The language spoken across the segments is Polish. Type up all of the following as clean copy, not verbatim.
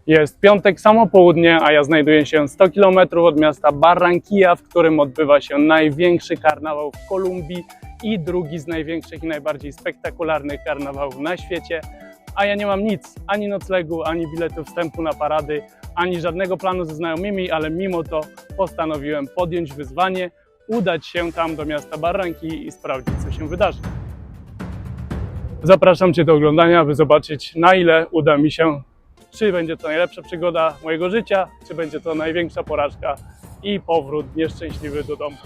Jest piątek, samo południe, a ja znajduję się 100 km od miasta Barranquilla, w którym odbywa się największy karnawał w Kolumbii i drugi z największych i najbardziej spektakularnych karnawałów na świecie. A ja nie mam nic, ani noclegu, ani biletu wstępu na parady, ani żadnego planu ze znajomymi, ale mimo to postanowiłem podjąć wyzwanie, udać się tam do miasta Barranquilla i sprawdzić, co się wydarzy. Zapraszam Cię do oglądania, by zobaczyć, na ile uda mi się, czy będzie to najlepsza przygoda mojego życia, czy będzie to największa porażka i powrót nieszczęśliwy do domu.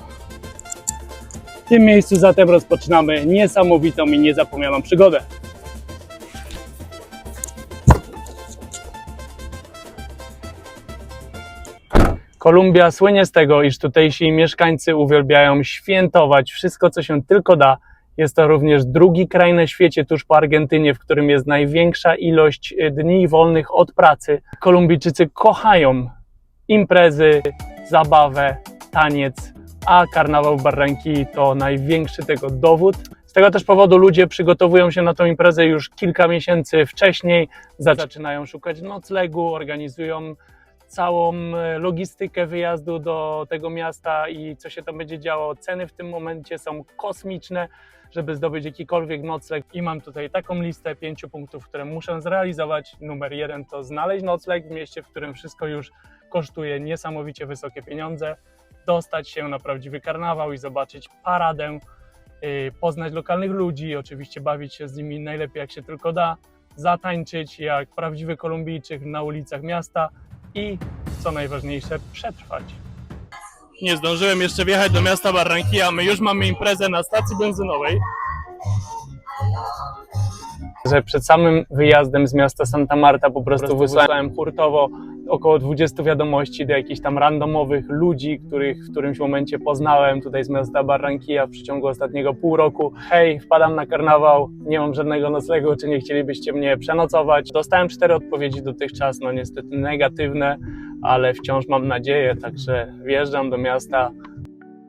W tym miejscu zatem rozpoczynamy niesamowitą i niezapomnianą przygodę. Kolumbia słynie z tego, iż tutejsi mieszkańcy uwielbiają świętować wszystko, co się tylko da. Jest to również drugi kraj na świecie, tuż po Argentynie, w którym jest największa ilość dni wolnych od pracy. Kolumbijczycy kochają imprezy, zabawę, taniec, a karnawał w Barranquilli to największy tego dowód. Z tego też powodu ludzie przygotowują się na tę imprezę już kilka miesięcy wcześniej, zaczynają szukać noclegu, organizują całą logistykę wyjazdu do tego miasta i co się tam będzie działo. Ceny w tym momencie są kosmiczne, żeby zdobyć jakikolwiek nocleg. I mam tutaj taką listę 5 punktów, które muszę zrealizować. Numer 1 to znaleźć nocleg w mieście, w którym wszystko już kosztuje niesamowicie wysokie pieniądze. Dostać się na prawdziwy karnawał i zobaczyć paradę, poznać lokalnych ludzi, oczywiście bawić się z nimi najlepiej jak się tylko da, zatańczyć jak prawdziwy Kolumbijczyk na ulicach miasta i, co najważniejsze, przetrwać. Nie zdążyłem jeszcze wjechać do miasta Barranquilla, my już mamy imprezę na stacji benzynowej. Że przed samym wyjazdem z miasta Santa Marta po prostu wysłałem hurtowo około 20 wiadomości do jakichś tam randomowych ludzi, których w którymś momencie poznałem tutaj z miasta Barranquilla w przeciągu ostatniego pół roku. Hej, wpadam na karnawał, nie mam żadnego noclegu, czy nie chcielibyście mnie przenocować? Dostałem 4 odpowiedzi dotychczas, no niestety negatywne, ale wciąż mam nadzieję, także wjeżdżam do miasta.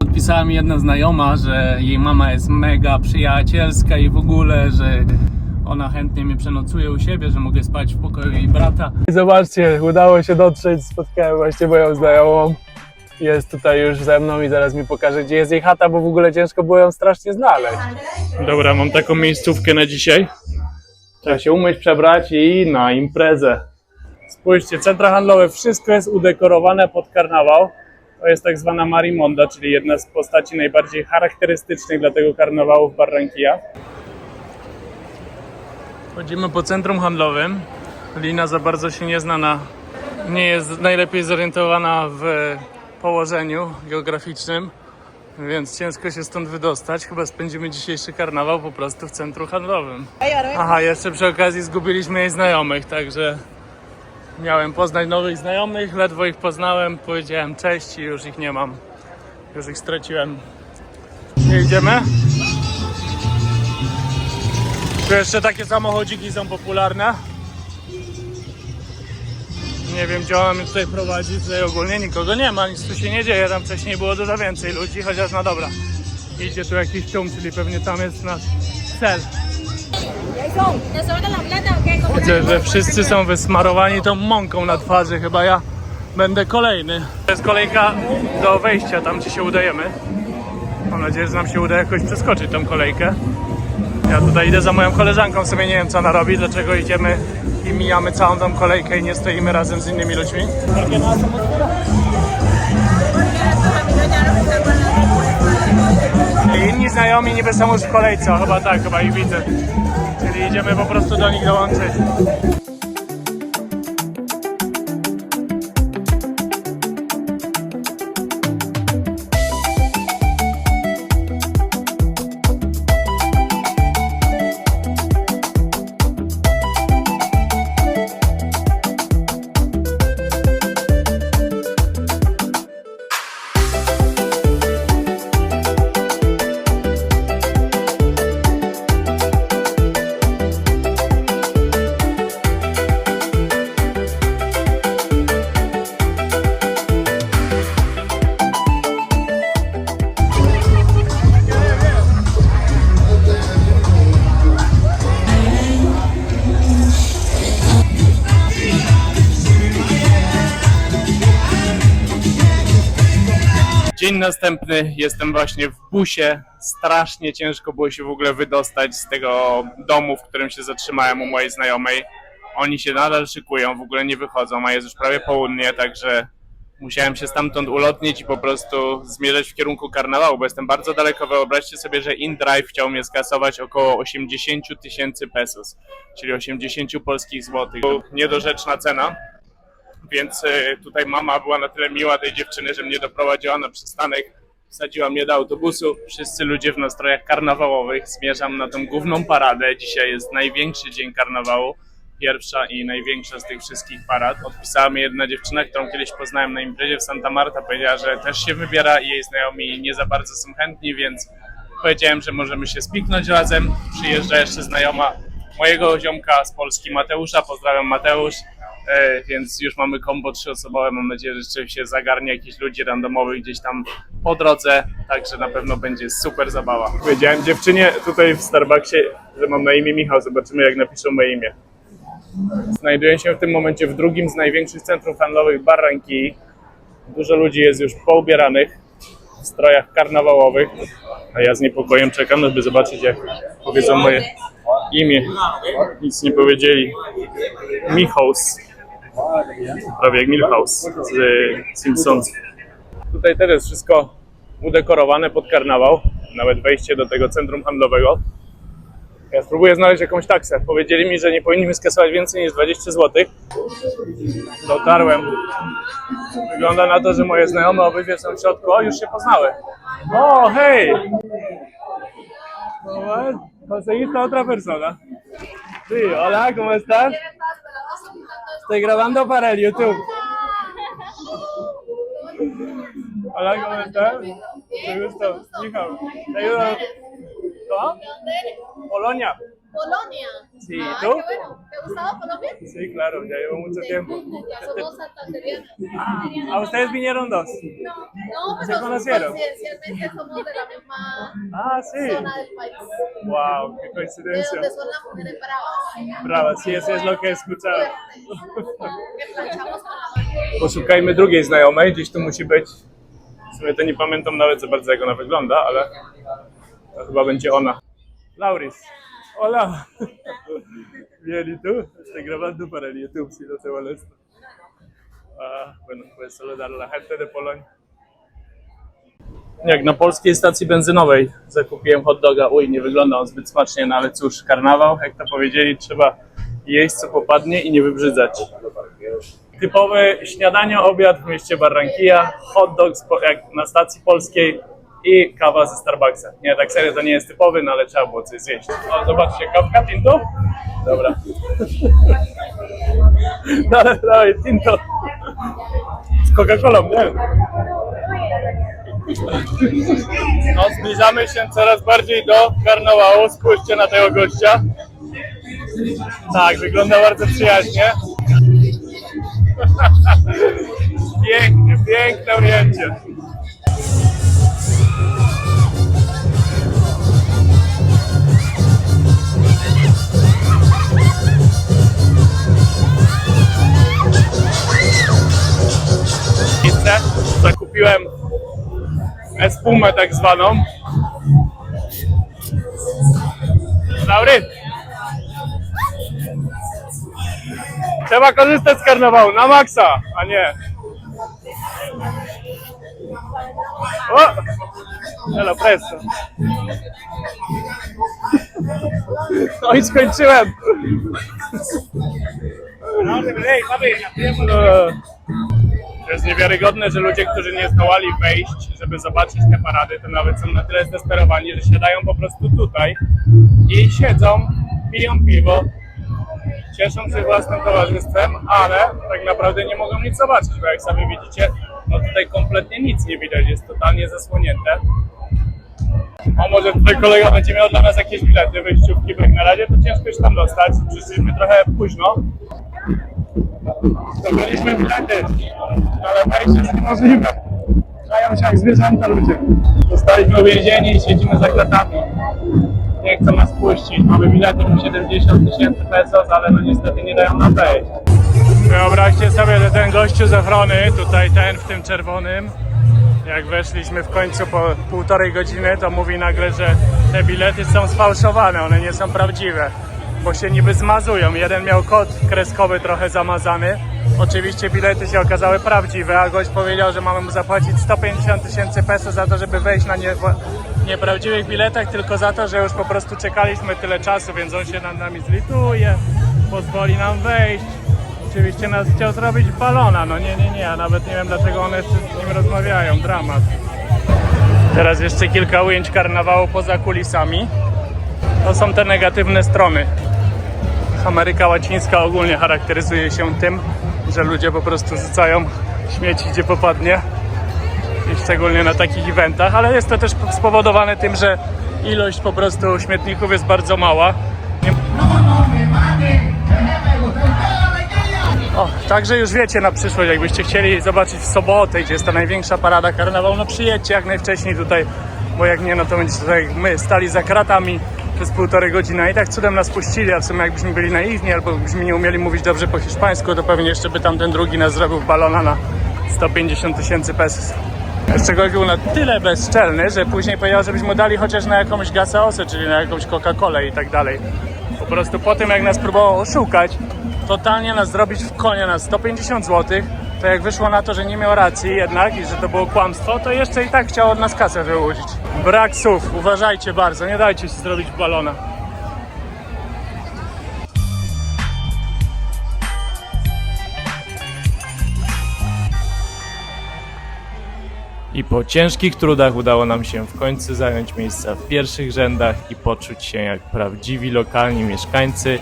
Odpisała mi jedna znajoma, że jej mama jest mega przyjacielska i w ogóle, że ona chętnie mnie przenocuje u siebie, że mogę spać w pokoju jej brata. I zobaczcie, udało się dotrzeć, spotkałem właśnie moją znajomą. Jest tutaj już ze mną i zaraz mi pokaże, gdzie jest jej chata, bo w ogóle ciężko było ją strasznie znaleźć. Dobra, mam taką miejscówkę na dzisiaj. Trzeba się umyć, przebrać i na imprezę. Spójrzcie, centra handlowe, wszystko jest udekorowane pod karnawał. To jest tak zwana Marimonda, czyli jedna z postaci najbardziej charakterystycznych dla tego karnawału w Barranquilla. Chodzimy po centrum handlowym. Lina za bardzo się nie zna nie jest najlepiej zorientowana w położeniu geograficznym, więc ciężko się stąd wydostać. Chyba spędzimy dzisiejszy karnawał po prostu w centrum handlowym. Aha, jeszcze przy okazji zgubiliśmy jej znajomych, także miałem poznać nowych znajomych, ledwo ich poznałem, powiedziałem cześć i już ich nie mam. Już ich straciłem. Idziemy? Tu jeszcze takie samochodziki są popularne. Nie wiem, gdzie ona mnie tutaj prowadzi, tutaj ogólnie nikogo nie ma, nic tu się nie dzieje, tam wcześniej było dużo więcej ludzi, chociaż no dobra. Idzie tu jakiś tłum, czyli pewnie tam jest nasz cel. Widzę, że wszyscy są wysmarowani tą mąką na twarzy, chyba ja będę kolejny. To jest kolejka do wejścia, tam gdzie się udajemy. Mam nadzieję, że nam się uda jakoś przeskoczyć tą kolejkę. Ja tutaj idę za moją koleżanką, w sumie nie wiem co ona robi, dlaczego idziemy i mijamy całą tą kolejkę i nie stoimy razem z innymi ludźmi. Inni znajomi niby są już w kolejce, chyba tak, chyba ich widzę. Czyli idziemy po prostu do nich dołączyć. Dzień następny, jestem właśnie w busie. Strasznie ciężko było się w ogóle wydostać z tego domu, w którym się zatrzymałem u mojej znajomej. Oni się nadal szykują, w ogóle nie wychodzą, a jest już prawie południe, także musiałem się stamtąd ulotnić i po prostu zmierzać w kierunku karnawału, bo jestem bardzo daleko. Wyobraźcie sobie, że InDrive chciał mnie skasować około 80 000 pesos, czyli 80 polskich złotych. To niedorzeczna cena. Więc tutaj mama była na tyle miła tej dziewczyny, że mnie doprowadziła na przystanek, wsadziła mnie do autobusu. Wszyscy ludzie w nastrojach karnawałowych. Zmierzam na tą główną paradę. Dzisiaj jest największy dzień karnawału. Pierwsza i największa z tych wszystkich parad. Odpisała mi jedna dziewczyna, którą kiedyś poznałem na imprezie w Santa Marta. Powiedziała, że też się wybiera i jej znajomi nie za bardzo są chętni, więc powiedziałem, że możemy się spiknąć razem. Przyjeżdża jeszcze znajoma mojego ziomka z Polski, Mateusza. Pozdrawiam, Mateusz. Więc już mamy kombo 3-osobowe. Mam nadzieję, że jeszcze się zagarnie jakichś ludzi randomowych gdzieś tam po drodze, także na pewno będzie super zabawa. Powiedziałem dziewczynie tutaj w Starbucksie, że mam na imię Michał. Zobaczymy, jak napiszą moje imię. Znajduję się w tym momencie w drugim z największych centrów handlowych Barranquilli. Dużo ludzi jest już poubieranych w strojach karnawałowych, a ja z niepokojem czekam, żeby zobaczyć, jak powiedzą moje imię. Nic nie powiedzieli. Michaus. Prawie jak Milhouse z Simpsons. Tutaj też jest wszystko udekorowane pod karnawał. Nawet wejście do tego centrum handlowego. Ja spróbuję znaleźć jakąś taksę. Powiedzieli mi, że nie powinniśmy skasować więcej niż 20 zł. Dotarłem. Wygląda na to, że moje znajome obydwie są w środku. O, już się poznały. O, hej! Conseguiste a otra persona. Sí, hola, ¿cómo estás? Estoy grabando para el YouTube. Hola, ¿cómo estás? Mucho gusto. Michał, ¿te ayudo? ¿Cómo? Polonia. Polonia. Sí, Ah, ¿tú? qué bueno. ¿Te gustaba Colombia? Sí, claro, ya llevo mucho tiempo. Ya somos santanderianos. ¿A ustedes vinieron dos? No, ¿Se pero conocieron? coincidencialmente somos de la misma Ah, sí. zona del país. Wow, qué De coincidencia. donde son las mujeres bravas. Brava, sí, eso es lo que he escuchado. Que planchamos con la mano. Poszukajmy drugiej znajomej, gdzieś tu musi być. W sumie to nie pamiętam nawet za bardzo, jak ona wygląda, ale to chyba będzie ona. Lauris. Hola. Bien, ¿y tú? Estoy grabando para el YouTube, si no te molesta. Bueno, pues saludar a la gente de Polonia. Jak na polskiej stacji benzynowej zakupiłem hot doga. Uj, nie wygląda on zbyt smacznie, no ale cóż, karnawał, jak to powiedzieli, trzeba jeść co popadnie i nie wybrzydzać. Typowy śniadanie, obiad w mieście Barranquilla, hot dog jak na stacji polskiej i kawa ze Starbucksa. Nie, tak serio to nie jest typowy, no ale trzeba było coś zjeść. O, zobaczcie, kawka, tinto? Dobra. Dawaj, tinto. Z Coca-Colą, nie? No, zbliżamy się coraz bardziej do karnawału. Spójrzcie na tego gościa. Tak, wygląda bardzo przyjaźnie. Pięknie, piękne ujęcie. Zakupiłem espumę tak zwaną. Laury! Trzeba korzystać z karnawału na maksa, a nie. O! Hello, presto. No i skończyłem. To jest niewiarygodne, że ludzie, którzy nie zdołali wejść, żeby zobaczyć te parady, to nawet są na tyle zdesperowani, że siadają po prostu tutaj i siedzą, piją piwo, cieszą się własnym towarzystwem, ale tak naprawdę nie mogą nic zobaczyć, bo jak sami widzicie, no tutaj kompletnie nic nie widać, jest totalnie zasłonięte. A może tutaj kolega będzie miał dla nas jakieś bilety, wejściówki, bo jak na razie to ciężko już tam dostać, przyszliśmy trochę późno. Zdobyliśmy bilety, ale wejście jest niemożliwe. Grają się jak zwierzęta ludzie. Zostaliśmy uwięzieni i siedzimy za kratami. Nie chcą nas puścić. Mamy bilety po 70 000 pesos, ale no niestety nie dają nam wejść. Wyobraźcie sobie, że ten gościu z ochrony, tutaj ten w tym czerwonym, Jak weszliśmy w końcu po 1,5 godziny, to mówi nagle, że te bilety są sfałszowane, one nie są prawdziwe, bo się niby zmazują. Jeden miał kod kreskowy trochę zamazany. Oczywiście bilety się okazały prawdziwe, a gość powiedział, że mamy mu zapłacić 150 000 peso za to, żeby wejść na nieprawdziwych biletach, tylko za to, że już po prostu czekaliśmy tyle czasu, więc on się nad nami zlituje, pozwoli nam wejść. Oczywiście nas chciał zrobić balona, no nie, ja nawet nie wiem, dlaczego one jeszcze z nim rozmawiają, dramat. Teraz jeszcze kilka ujęć karnawału poza kulisami. To są te negatywne strony. Ameryka Łacińska ogólnie charakteryzuje się tym, że ludzie po prostu rzucają śmieci gdzie popadnie i szczególnie na takich eventach, ale jest to też spowodowane tym, że ilość po prostu śmietników jest bardzo mała. O, także już wiecie na przyszłość, jakbyście chcieli zobaczyć w sobotę, gdzie jest ta największa parada karnawał, no przyjedźcie jak najwcześniej tutaj, bo jak nie, no to będziecie tak jak my stali za kratami przez 1,5 godziny i tak cudem nas puścili, a w sumie jakbyśmy byli naiwni albo byśmy nie umieli mówić dobrze po hiszpańsku, to pewnie jeszcze by tamten drugi nas zrobił balona na 150 000 pesos. Jeszcze gość był na tyle bezczelny, że później powiedział, żebyśmy mu dali chociaż na jakąś gaseosę, czyli na jakąś Coca-Colę i tak dalej. Po prostu po tym jak nas próbował oszukać, totalnie nas zrobić w konia na 150 zł, to jak wyszło na to, że nie miał racji jednak i że to było kłamstwo, to jeszcze i tak chciał od nas kasę wyłudzić. Brak słów, uważajcie bardzo, nie dajcie się zrobić balona. I po ciężkich trudach udało nam się w końcu zająć miejsca w pierwszych rzędach i poczuć się jak prawdziwi lokalni mieszkańcy,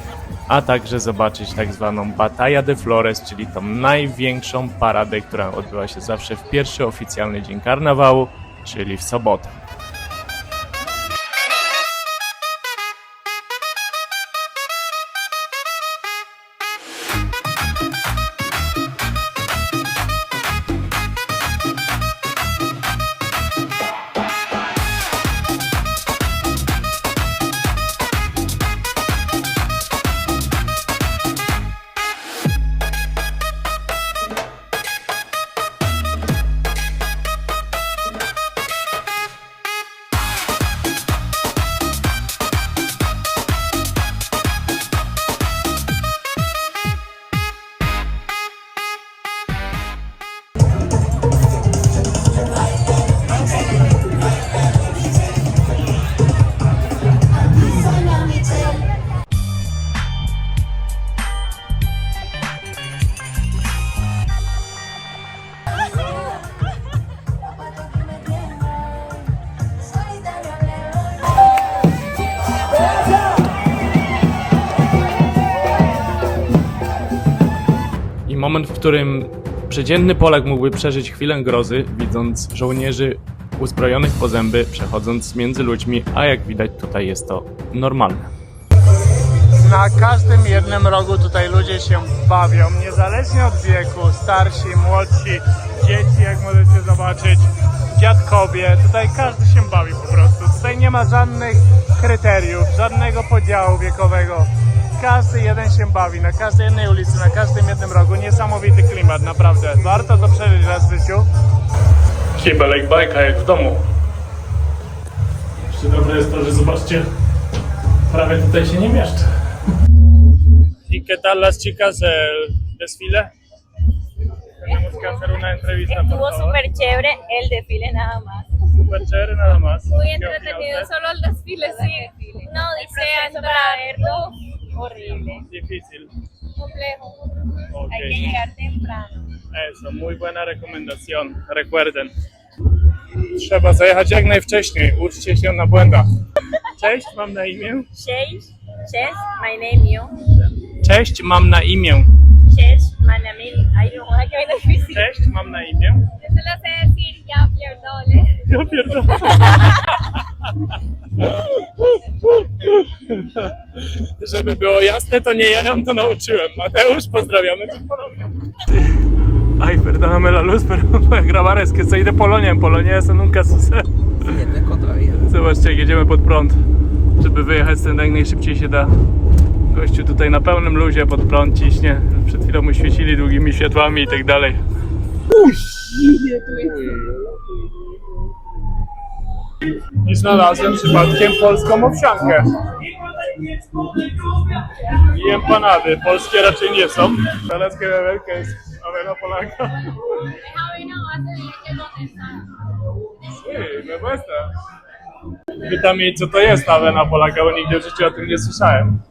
a także zobaczyć tak zwaną Batalla de Flores, czyli tą największą paradę, która odbyła się zawsze w pierwszy oficjalny dzień karnawału, czyli w sobotę. Moment, w którym przeciętny Polak mógłby przeżyć chwilę grozy, widząc żołnierzy uzbrojonych po zęby, przechodząc między ludźmi, a jak widać tutaj jest to normalne. Na każdym jednym rogu tutaj ludzie się bawią, niezależnie od wieku, starsi, młodsi, dzieci, jak możecie zobaczyć, dziadkowie, tutaj każdy się bawi po prostu. Tutaj nie ma żadnych kryteriów, żadnego podziału wiekowego. Każdy jeden się bawi, na każdej jednej ulicy, na każdym jednym rogu. Niesamowity klimat, naprawdę. Warto to przeżyć raz w życiu. Kibelek bajka jak w domu. Jeszcze dobre jest to, że zobaczcie, prawie tutaj się nie mieszczę. ¿Y qué tal las chicas del desfile? Tenemos que hacer una entrevista, por Estuvo favor. súper chévere el desfile nada más. Súper chévere nada más. Muy ¿Qué opina entretenido, usted? solo el desfile, sí. No, dice Proceso entrar, para verlo, horrible. Difícil. complejo. Ok. Hay que llegar temprano. Eso, muy buena recomendación. Recuerden. Trzeba zajechać jak najwcześniej. Uczcie się na błędach. Cześć, mam na imię. Chase, my name you. Cześć, mam na imię. Chase, my name is. Ay, no, joda, que vaina difícil. Cześć, mam na imię. Yo se lo sé decir, ya pierdole. Ja pierdolę. Żeby było jasne, to nie ja ją to nauczyłem. Mateusz, pozdrawiamy cię ponownie. Ay, perdóname la luz, pero voy a grabar, es que soy de Polonia. En Polonia eso nunca sucede. Zobaczcie, jak jedziemy pod prąd, żeby wyjechać stąd jak najszybciej się da. Gościu tutaj na pełnym luzie pod prąd ciśnie. Przed chwilą mu świecili długimi światłami i tak dalej. I znalazłem przypadkiem polską owsiankę. I empanady. Polskie raczej nie są. Teraz wielka jest awena polaka. Me gusta. Pytam jej, co to jest ta awena polaka, bo nigdy w życiu o tym nie słyszałem.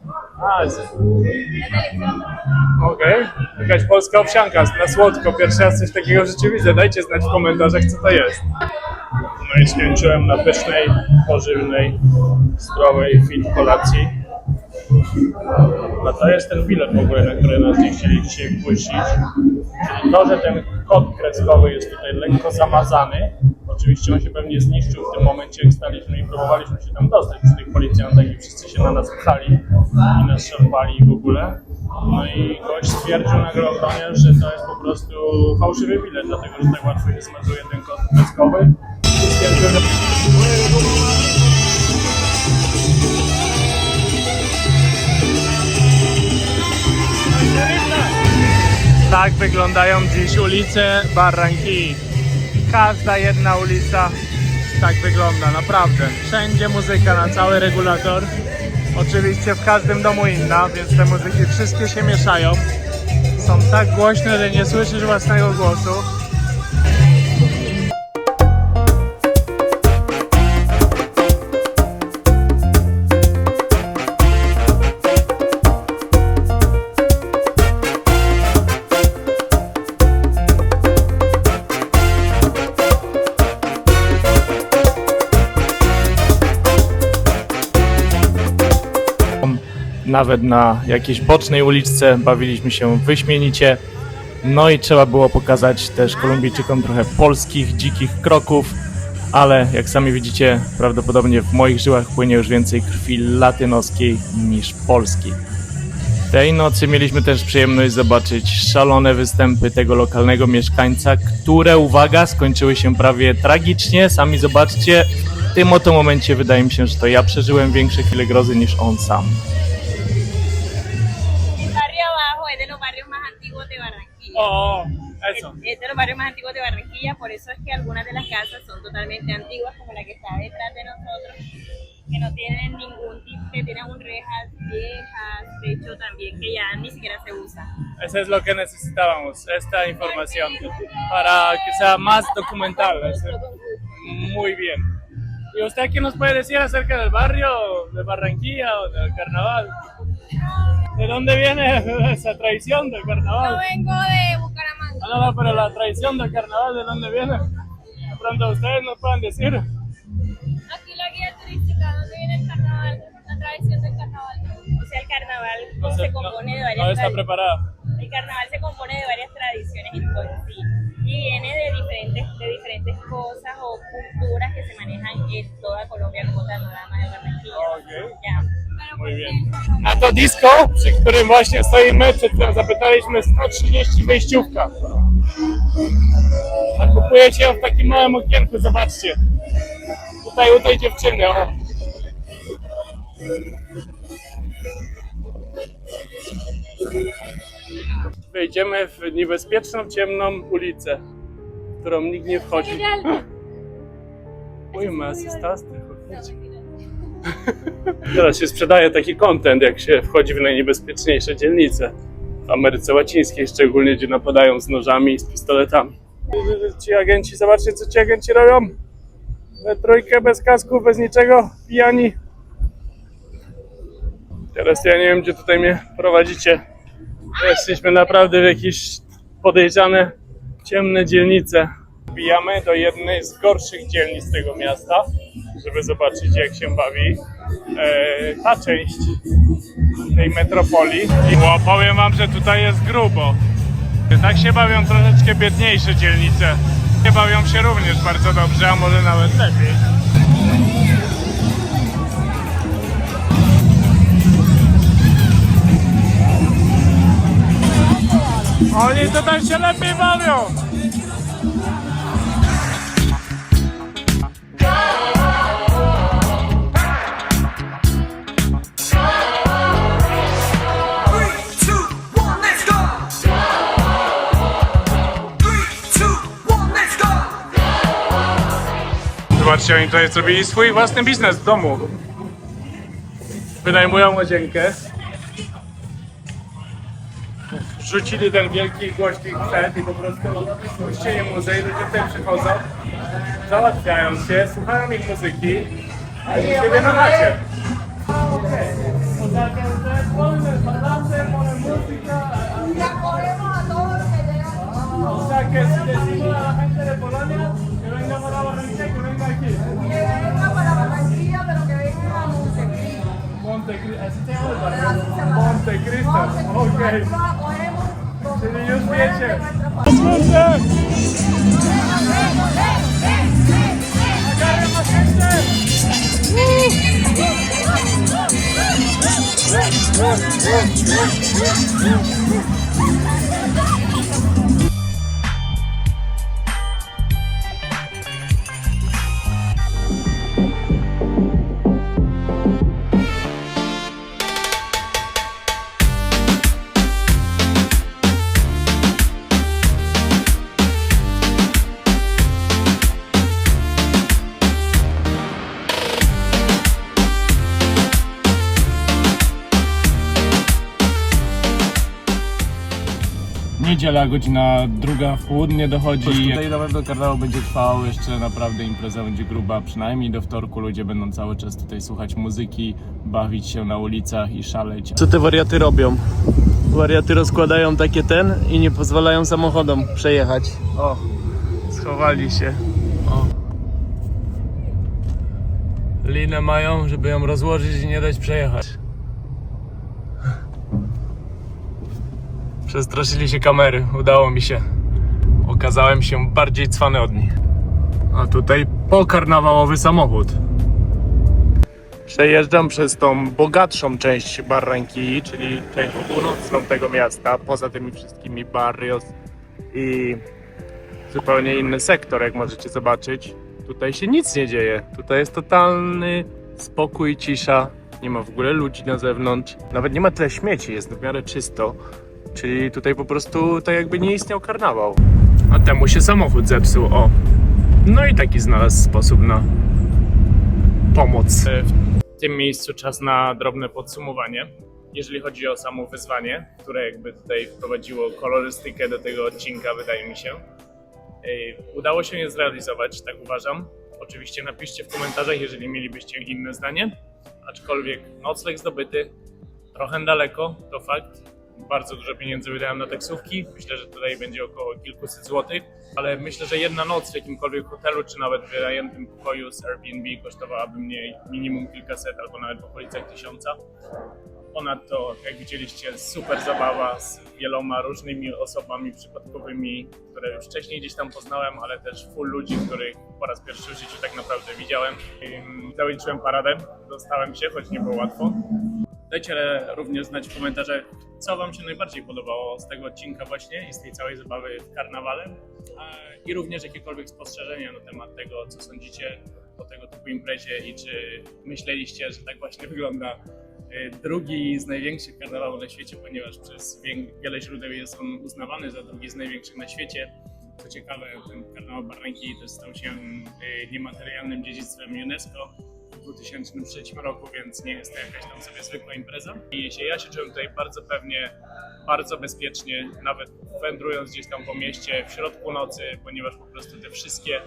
Okej. Jakaś polska owsianka na słodko. Pierwszy raz coś takiego w życiu widzę. Dajcie znać w komentarzach, co to jest. No i skończyłem na pysznej, pożywnej, zdrowej fit kolacji. A to jest ten bilet w ogóle, na który nas nie chcieli dzisiaj wpuścić. Czyli to, że ten kod kreskowy jest tutaj lekko zamazany. Oczywiście on się pewnie zniszczył w tym momencie, jak staliśmy i próbowaliśmy się tam dostać przy tych policjantach i wszyscy się na nas pchali i nas szarpali w ogóle. No i gość stwierdził na gronie, że to jest po prostu fałszywy bilet, dlatego że tak łatwo się zmazuje ten kod kreskowy. Stwierdził, że... Tak wyglądają dziś ulice Barranquilli. Każda jedna ulica tak wygląda, naprawdę. Wszędzie muzyka na cały regulator. Oczywiście w każdym domu inna, więc te muzyki wszystkie się mieszają. Są tak głośne, że nie słyszysz własnego głosu. Nawet na jakiejś bocznej uliczce bawiliśmy się wyśmienicie. No i trzeba było pokazać też Kolumbijczykom trochę polskich, dzikich kroków, ale jak sami widzicie, prawdopodobnie w moich żyłach płynie już więcej krwi latynoskiej niż polskiej. Tej nocy mieliśmy też przyjemność zobaczyć szalone występy tego lokalnego mieszkańca, które, uwaga, skończyły się prawie tragicznie. Sami zobaczcie, w tym oto momencie wydaje mi się, że to ja przeżyłem większe chwile grozy niż on sam. Oh, eso. Es de los barrios más antiguos de Barranquilla, por eso es que algunas de las casas son totalmente antiguas, como la que está detrás de nosotros, que no tienen ningún tipo, que tienen un rejas viejas, de hecho también que ya ni siquiera se usa. Eso es lo que necesitábamos, esta información, para que sea más documental. Muy bien. ¿Y usted qué nos puede decir acerca del barrio de Barranquilla o del carnaval? ¿De dónde viene esa tradición del carnaval? Yo vengo de Bucaramanga. No, pero la tradición del carnaval, ¿de dónde viene? De pronto ustedes nos pueden decir. Aquí la guía turística, ¿dónde viene el carnaval? La tradición del carnaval. O sea, el carnaval No sé, se compone de varias no está tradiciones. preparada. El carnaval se compone de varias tradiciones en sí y viene de diferentes cosas o culturas que se manejan en toda Colombia como tal, no nada más de Barranquilla. Okej. Ya. Muy bien. Na to disco, przy którym właśnie stoimy, przed tym zapytaliśmy 130 wejściówka. A kupujecie ją w takim małym okienku, zobaczcie. Tutaj u tej dziewczyny, o. Wejdziemy w niebezpieczną, ciemną ulicę, w którą nikt nie wchodzi. Uy, me asustaste, chodźcie. Teraz się sprzedaje taki content, jak się wchodzi w najniebezpieczniejsze dzielnice w Ameryce Łacińskiej, szczególnie gdzie napadają z nożami i z pistoletami. Ci agenci, zobaczcie co ci agenci robią. We trójkę, bez kasku, bez niczego, pijani. Teraz ja nie wiem, gdzie tutaj mnie prowadzicie. Jesteśmy naprawdę w jakieś podejrzane, ciemne dzielnice. Wbijamy do jednej z gorszych dzielnic tego miasta, żeby zobaczyć jak się bawi ta część tej metropolii. I powiem wam, że tutaj jest grubo. Tak się bawią troszeczkę biedniejsze dzielnice. Bawią się również bardzo dobrze, a może nawet lepiej. Oni tutaj się lepiej bawią! Zobaczcie, oni tutaj zrobili swój własny biznes w domu. Wynajmują łazienkę. Wrzucili ten wielki głośnik przed i po prostu puścili muzykę i ludzie tutaj przychodzą, załatwiają się, słuchają ich muzyki i siebie na chacie. O sea que si decimos a la gente de Polonia que venga para Barranquilla, que venga aquí. Que venga para Barranquilla, pero que venga a Montecristo. Montecristo, ¿así se llama el barrio? Montecristo, ok. La cogemos Czyli już wiecie. Agarren más gente! Niedziela, godzina 2 w południe dochodzi. Tutaj na pewno karnawał będzie trwał, jeszcze naprawdę impreza będzie gruba, przynajmniej do wtorku ludzie będą cały czas tutaj słuchać muzyki, bawić się na ulicach i szaleć. Co te wariaty robią? Wariaty rozkładają takie i nie pozwalają samochodom przejechać. O, schowali się. O. Linę mają, żeby ją rozłożyć i nie dać przejechać. Przestraszyli się kamery, udało mi się. Okazałem się bardziej cwany od nich. A tutaj pokarnawałowy samochód. Przejeżdżam przez tą bogatszą część Barranquilli, czyli część północną tego miasta, poza tymi wszystkimi barrios i zupełnie inny sektor, jak możecie zobaczyć. Tutaj się nic nie dzieje. Tutaj jest totalny spokój, cisza. Nie ma w ogóle ludzi na zewnątrz. Nawet nie ma tyle śmieci, jest w miarę czysto. Czyli tutaj po prostu tak jakby nie istniał karnawał. A temu się samochód zepsuł, o. No i taki znalazł sposób na pomoc. W tym miejscu czas na drobne podsumowanie. Jeżeli chodzi o samo wyzwanie, które jakby tutaj wprowadziło kolorystykę do tego odcinka, wydaje mi się. Udało się je zrealizować, tak uważam. Oczywiście napiszcie w komentarzach, jeżeli mielibyście inne zdanie. Aczkolwiek nocleg zdobyty, trochę daleko, to fakt. Bardzo dużo pieniędzy wydałem na taksówki. Myślę, że tutaj będzie około kilkuset złotych, ale myślę, że jedna noc w jakimkolwiek hotelu, czy nawet w wynajętym pokoju z Airbnb kosztowałaby mnie minimum kilkaset, albo nawet w okolicach 1000. Ponadto, jak widzieliście, super zabawa z wieloma różnymi osobami przypadkowymi, które już wcześniej gdzieś tam poznałem, ale też full ludzi, których po raz pierwszy w życiu tak naprawdę widziałem. Zaliczyłem paradę, dostałem się, choć nie było łatwo. Dajcie również znać w komentarzach, co wam się najbardziej podobało z tego odcinka właśnie i z tej całej zabawy w karnawale. I również jakiekolwiek spostrzeżenia na temat tego, co sądzicie o tego typu imprezie i czy myśleliście, że tak właśnie wygląda drugi z największych karnawałów na świecie, ponieważ przez wiele źródeł jest on uznawany za drugi z największych na świecie. Co ciekawe, ten karnawał Barranquilli też stał się niematerialnym dziedzictwem UNESCO w 2003 roku, więc nie jest to jakaś tam sobie zwykła impreza. I ja się czułem tutaj bardzo pewnie, bardzo bezpiecznie, nawet wędrując gdzieś tam po mieście w środku nocy, ponieważ po prostu te wszystkie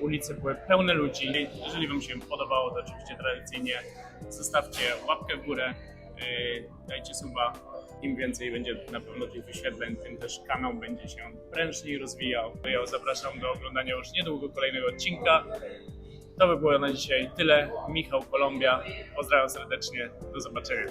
ulice były pełne ludzi. Jeżeli wam się podobało, to oczywiście tradycyjnie zostawcie łapkę w górę, dajcie suba. Im więcej będzie na pewno tych wyświetleń, tym też kanał będzie się prężniej rozwijał. Ja zapraszam do oglądania już niedługo kolejnego odcinka. To by było na dzisiaj tyle. Michał Kolumbia. Pozdrawiam serdecznie. Do zobaczenia.